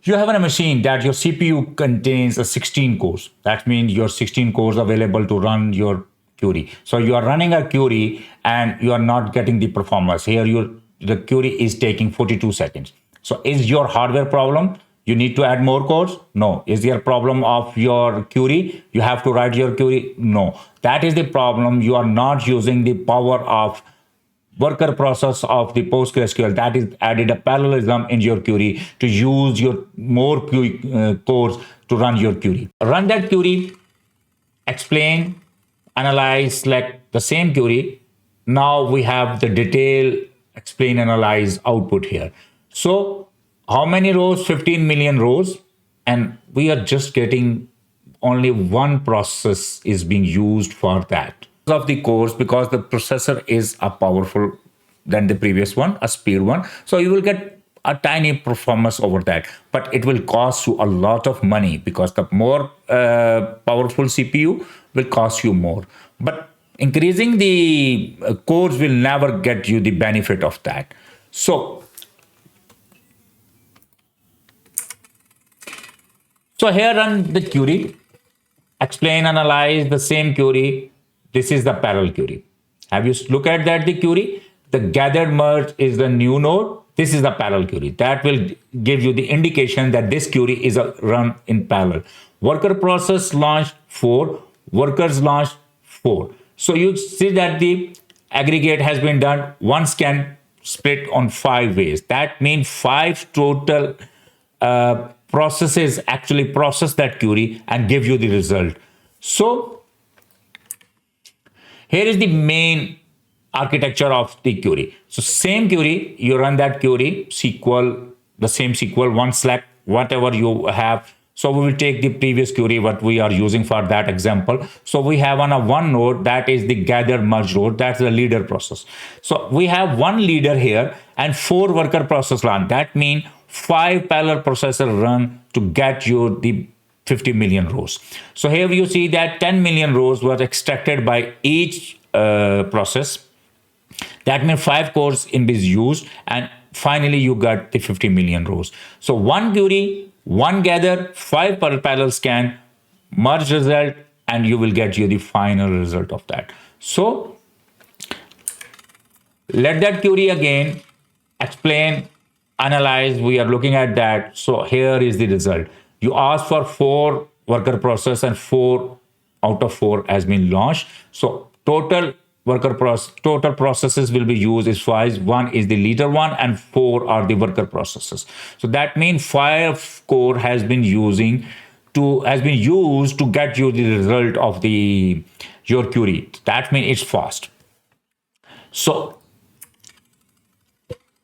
You have a machine that your CPU contains a 16 cores. That means your 16 cores available to run your query. So you are running a query and you are not getting the performance. Here the query is taking 42 seconds. So is your hardware problem? You need to add more cores? No. Is there a problem of your query? You have to write your query? No. That is the problem. You are not using the power of worker process of the PostgreSQL that is added a parallelism in your query to use your more cores to run your query. Run that query, explain, analyze, select the same query. Now we have the detail, explain, analyze output here. So how many rows? 15 million rows. And we are just getting only one process is being used for that. Of the cores, because the processor is a powerful than the previous one, a speed one. So you will get a tiny performance over that, but it will cost you a lot of money because the more powerful CPU will cost you more. But increasing the cores will never get you the benefit of that. So here run the query, explain, analyze the same query. This is the parallel query. Have you look at that the query? The gathered merge is the new node. This is the parallel query. That will give you the indication that this query is run in parallel. Worker process launched 4, workers launched 4. So you see that the aggregate has been done. One scan split on 5 ways. That means 5 total processes actually process that query and give you the result. So here is the main architecture of the query. So same query, you run that query, SQL, the same SQL, one select, whatever you have. So we will take the previous query, what we are using for that example. So we have on a one node, that is the gather merge node, that's the leader process. So we have one leader here and 4 worker process run. That means 5 parallel processor run to get you the 50 million rows. So here you see that 10 million rows were extracted by each process. That means 5 cores in this used, and finally you got the 50 million rows. So one query, one gather, 5 parallel scan, merge result, and you will get you the final result of that. So let that query again, explain, analyze. We are looking at that. So here is the result. You ask for 4 worker process and 4 out of 4 has been launched. So total processes will be used is 5. 1 is the leader one and 4 are the worker processes. So that means 5 core has been used to get you the result of your query. That means it's fast. So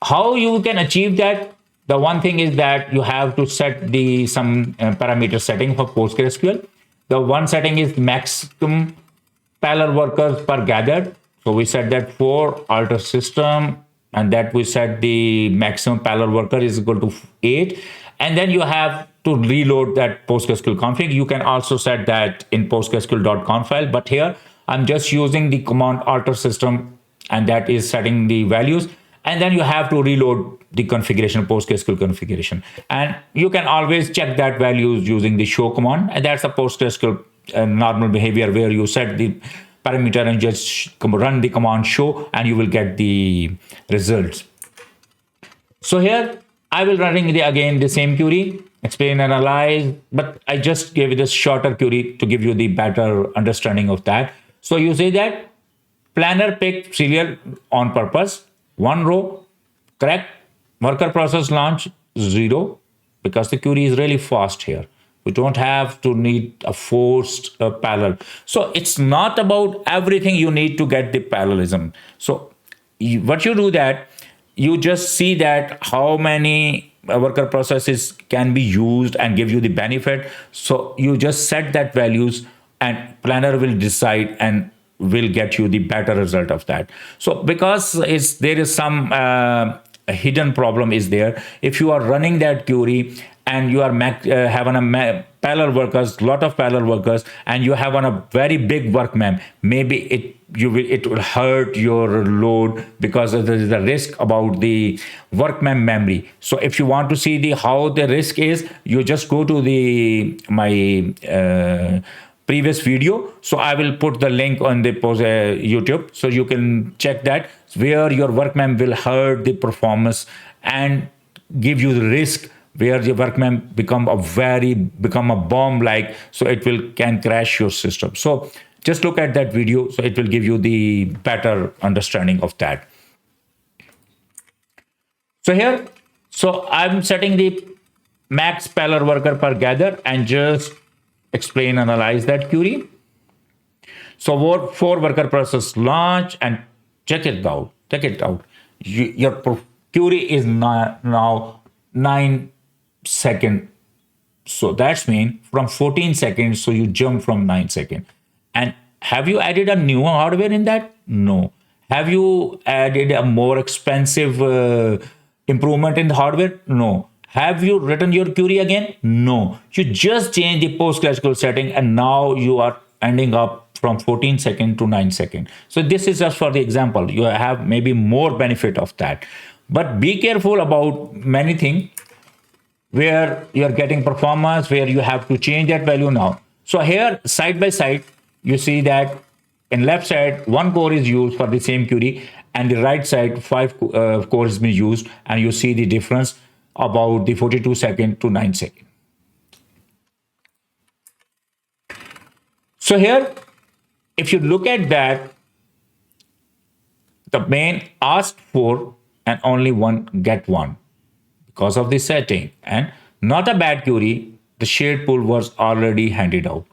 how you can achieve that? The one thing is that you have to set some parameter setting for PostgreSQL. The one setting is maximum parallel workers per gathered. So we set that for alter system, and that we set the maximum parallel worker is equal to 8. And then you have to reload that PostgreSQL config. You can also set that in PostgreSQL.conf file, but here I'm just using the command alter system, and that is setting the values. And then you have to reload the configuration, PostgreSQL configuration. And you can always check that values using the show command. And that's a PostgreSQL normal behavior where you set the parameter and just run the command show and you will get the results. So here I will running again the same query, explain, analyze, but I just gave it a shorter query to give you the better understanding of that. So you say that planner pick serial on purpose, 1 row, correct. Worker process launch 0, because the query is really fast here. We don't have to need a forced parallel. So it's not about everything you need to get the parallelism. So what you do that, you just see that how many worker processes can be used and give you the benefit. So you just set that values and planner will decide and will get you the better result of that. So because there is some hidden problem is there. If you are running that query and you are having a parallel workers, lot of parallel workers, and you have on a very big work mem, maybe it will hurt your load, because there is a risk about the work memory. So if you want to see the how the risk is, you just go to the my previous video. So I will put the link on the YouTube, so you can check that, where your work mem will hurt the performance and give you the risk, where the workman become a bomb like, so it will can crash your system. So just look at that video, so it will give you the better understanding of that. So here, so I'm setting the max parallel worker per gather and just analyze that query. So what for worker process launch and check it out. Your query is now 9 seconds. So that's mean from 14 seconds. So you jump from 9 seconds. And have you added a new hardware in that? No. Have you added a more expensive improvement in the hardware? No. Have you written your query again? No. You just change the PostgreSQL setting, and now you are ending up from 14 seconds to 9 seconds. So this is just for the example. You have maybe more benefit of that. But be careful about many things where you are getting performance, where you have to change that value now. So here, side by side, you see that in left side, 1 core is used for the same query, and the right side, 5 cores been used, and you see the difference about the 42 second to 9 second. So here, if you look at that, the main asked for and only one get one because of the setting, and not a bad query. The shared pool was already handed out.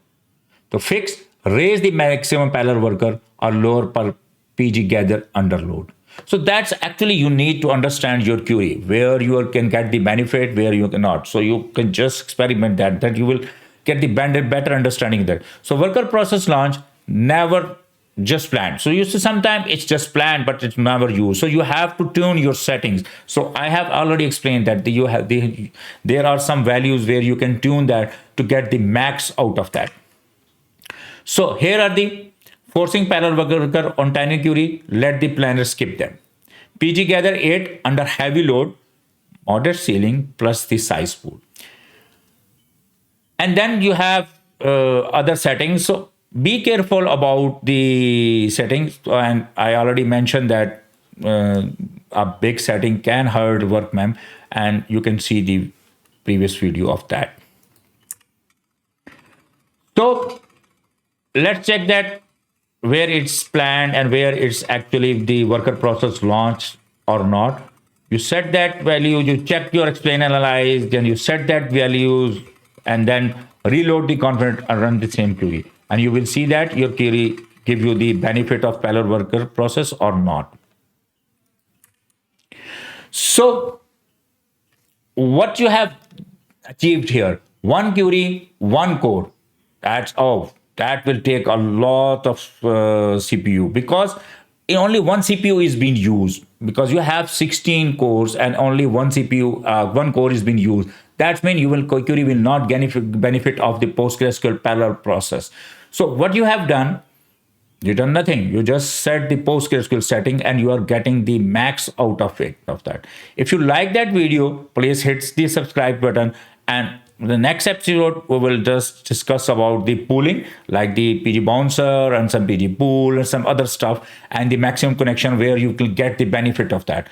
To fix, raise the maximum parallel worker or lower per PG gather under load. So that's actually, you need to understand your query, where you can get the benefit, where you cannot. So you can just experiment that you will get the better understanding there. So worker process launch never just planned. So you see sometimes it's just planned, but it's never used. So you have to tune your settings. So I have already explained that there are some values where you can tune that to get the max out of that. So here are the forcing parallel worker on tiny query. Let the planner skip them. PG gather 8 under heavy load, moderate ceiling plus the size pool. And then you have other settings. So be careful about the settings. And I already mentioned that a big setting can hurt work mem, and you can see the previous video of that. So let's check that where it's planned and where it's actually the worker process launched or not. You set that value, you check your explain analyze, then you set that values, and then reload the confident and run the same query. And you will see that your query give you the benefit of parallel worker process or not. So what you have achieved here, 1 query, 1 core. That's all. That will take a lot of CPU, because only 1 CPU is being used, because you have 16 cores and only 1 CPU, 1 core is being used. That means query will not benefit of the PostgreSQL parallel process. So what you have done, you done nothing. You just set the PostgreSQL setting and you are getting the max out of it, of that. If you like that video, please hit the subscribe button, and the next episode we will just discuss about the pooling, like the PG bouncer and some PG pool and some other stuff, and the maximum connection where you can get the benefit of that.